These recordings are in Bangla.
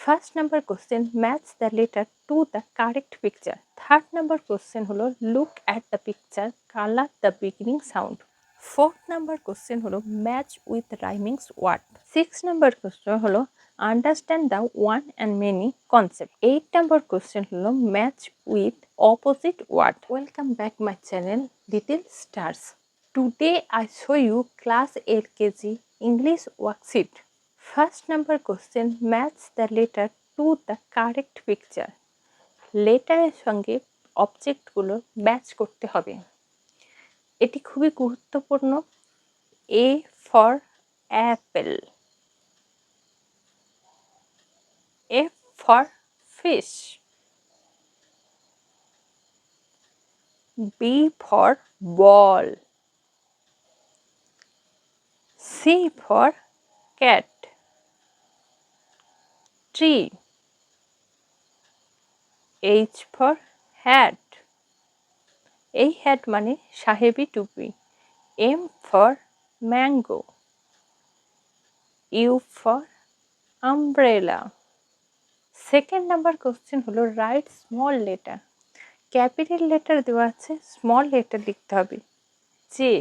First number question match the letter to the correct picture. Third number question হলো look at the picture, colour the beginning sound. Fourth number question হলো match with rhymings word. Six number question হলো understand the one and many concept. Eight number question হলো match with opposite word. Welcome back my channel little stars. Today I show you class LKG English worksheet. First number question match the letter to the correct picture. লেটারের সঙ্গে অবজেক্টগুলো ম্যাচ করতে হবে। এটি খুবই গুরুত্বপূর্ণ। A for apple, F for fish, B for ball, C for cat, tree, H for hat, এই হ্যাট মানে সাহেবি টুপি। M for mango, U for umbrella. Second number question হলো write small letter. Capital letter দেওয়া আছে, স্মল লেটার লিখতে হবে। জে,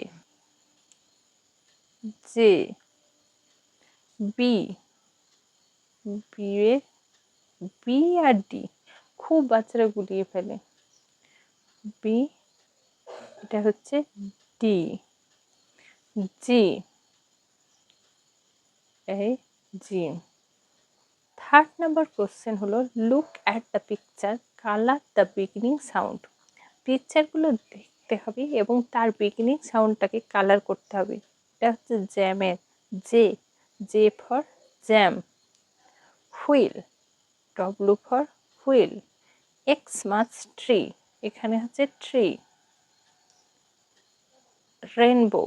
জে, বি, বি এ বি আর ডি খুব বাচ্চারা গুলিয়ে ফেলে। বি, এটা হচ্ছে ডি, জি, এই জি। থার্ড নাম্বার কোশ্চেন হলো look at the picture, colour the beginning sound. পিকচারগুলো দেখতে হবে এবং তার বিগিনিং সাউন্ডটাকে কালার করতে হবে। এটা হচ্ছে জ্যামের J, J for jam. Wheel, W for wheel. Xmas tree, এখানে হচ্ছে tree. Rainbow,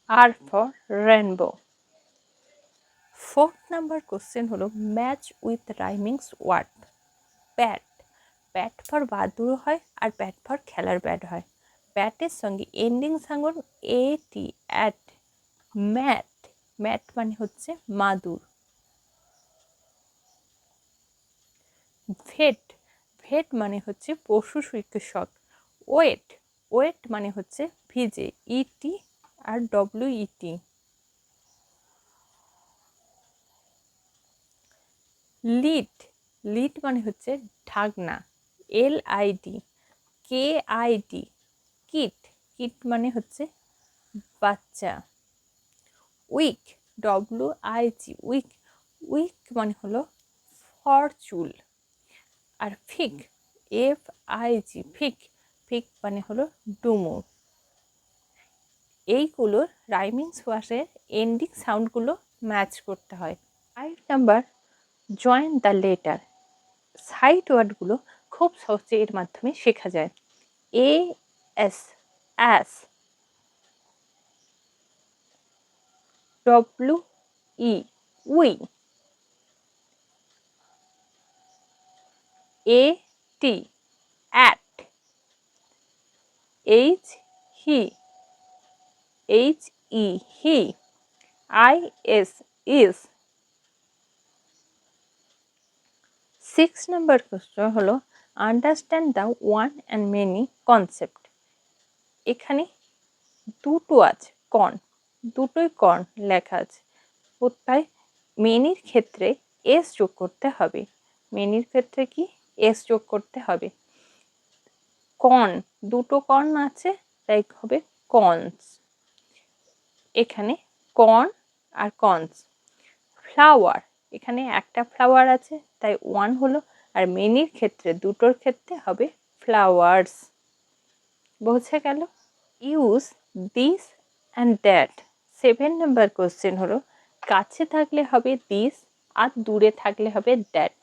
R for rainbow. Fourth number question হলো match with rhymings word. Bat, bat for বাদুড় হয় আর ব্যাট ফর খেলার ব্যাট হয়। ব্যাটের সঙ্গে এন্ডিং সাঙ্গর A T, at. Mat, mat মানে হচ্ছে মাদুর। ভেট, ভেট মানে হচ্ছে পশু চিকিৎসক। ওয়েট, ওয়েট মানে হচ্ছে ভিজে, ইটি আর ডব্লিউ ইটি। লিড, লিড মানে হচ্ছে ঢাকনা, L I D, K I D. Kit, kit মানে হচ্ছে বাচ্চা। Wig, W I G, wig, wig মানে হলো ফরচুল। আর fig, F I G, fig, fig মানে হলো ডুমুর। এইগুলোর রাইমিংস ওয়ার্ডের এন্ডিং সাউন্ডগুলো ম্যাচ করতে হয়। 5 number join the letter. Sight ওয়ার্ডগুলো খুব সহজে এর মাধ্যমে শেখা যায়। A S, as. W E, we. A T, at. H, he, H E, he. I S, is. 6 number question হলো understand the one and many concept. এখানে দুটো আছে কর্ন, দুটোই কর্ন লেখা আছে। তাই মেনির ক্ষেত্রে এস যোগ করতে হবে। মেনির ক্ষেত্রে কি এস যোগ করতে হবে। কর্ন, দুটো কর্ন আছে তাই হবে কর্নস। এখানে কর্ন আর কর্নস। ফ্লাওয়ার, এখানে একটা ফ্লাওয়ার আছে তাই ওয়ান হলো, আর মেনির ক্ষেত্রে দুটোর ক্ষেত্রে হবে ফ্লাওয়ার্স। বোঝা গেল? Use this and that. 7 number question হলো কাছে থাকলে হবে দিস আর দূরে থাকলে হবে দ্যাট।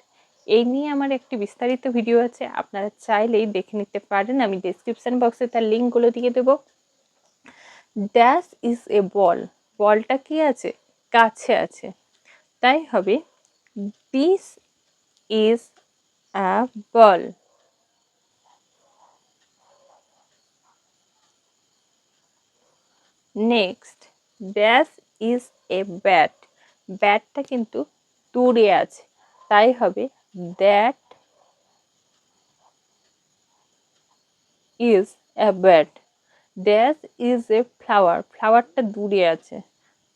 এই নিয়ে আমার একটি বিস্তারিত ভিডিও আছে, আপনারা চাইলেই দেখে নিতে পারেন, আমি ডেসক্রিপশন বক্সে তার লিঙ্কগুলো দিয়ে দেবো। ড্যাশ ইজ এ বল, বলটা কি আছে কাছে আছে, তাই হবে this is a ball. Next, dash is a bat, ব্যাটটা কিন্তু দূরে আছে, তাই হবে that is a bird. That is a flower, ফ্লাওয়ারটা দূরে আছে,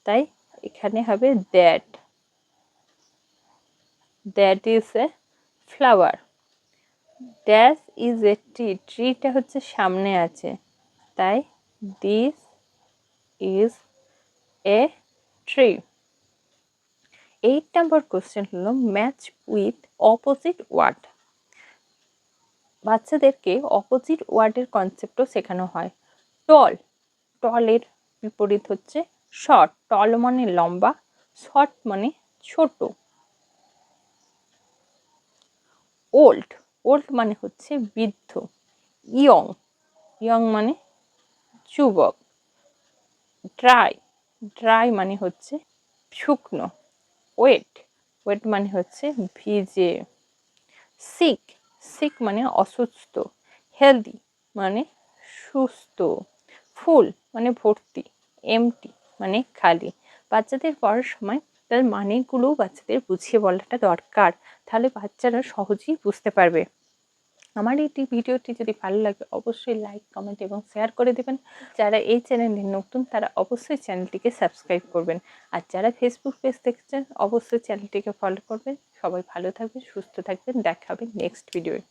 তাই এখানে হবে that. That is a flower. That is a tree, ট্রিটা হচ্ছে সামনে আছে, তাই this is a tree. 8 number question হলো ম্যাচ উইথ অপোজিট ওয়ার্ড। বাচ্চাদেরকে অপোজিট ওয়ার্ডের কনসেপ্টও শেখানো হয়। টল, টলের বিপরীত হচ্ছে শর্ট। টল মানে লম্বা, শর্ট মানে ছোট। ওল্ড, ওল্ড মানে হচ্ছে বৃদ্ধ। ইয়ং, ইয়ং মানে যুবক। ড্রাই, ড্রাই মানে হচ্ছে শুকনো। ওয়েট, ওয়েট মানে হচ্ছে ভিজে। সিক, সিক মানে অসুস্থ। হেলদি মানে সুস্থ। ফুল মানে ভর্তি। এমটি মানে খালি। বাচ্চাদের পড়ার সময় তার মানেগুলো বাচ্চাদের বুঝিয়ে বলাটা দরকার, তাহলে বাচ্চারা সহজেই বুঝতে পারবে। আমার এই ভিডিওটি যদি ভালো লাগে অবশ্যই লাইক, কমেন্ট এবং শেয়ার করে দেবেন। যারা এই চ্যানেলে নতুন তারা অবশ্যই চ্যানেলটিকে সাবস্ক্রাইব করবেন, আর যারা ফেসবুক পেজ দেখছেন অবশ্যই চ্যানেলটিকে ফলো করবেন। সবাই ভালো থাকবেন, সুস্থ থাকবেন, দেখা হবে নেক্সট ভিডিওয়ে।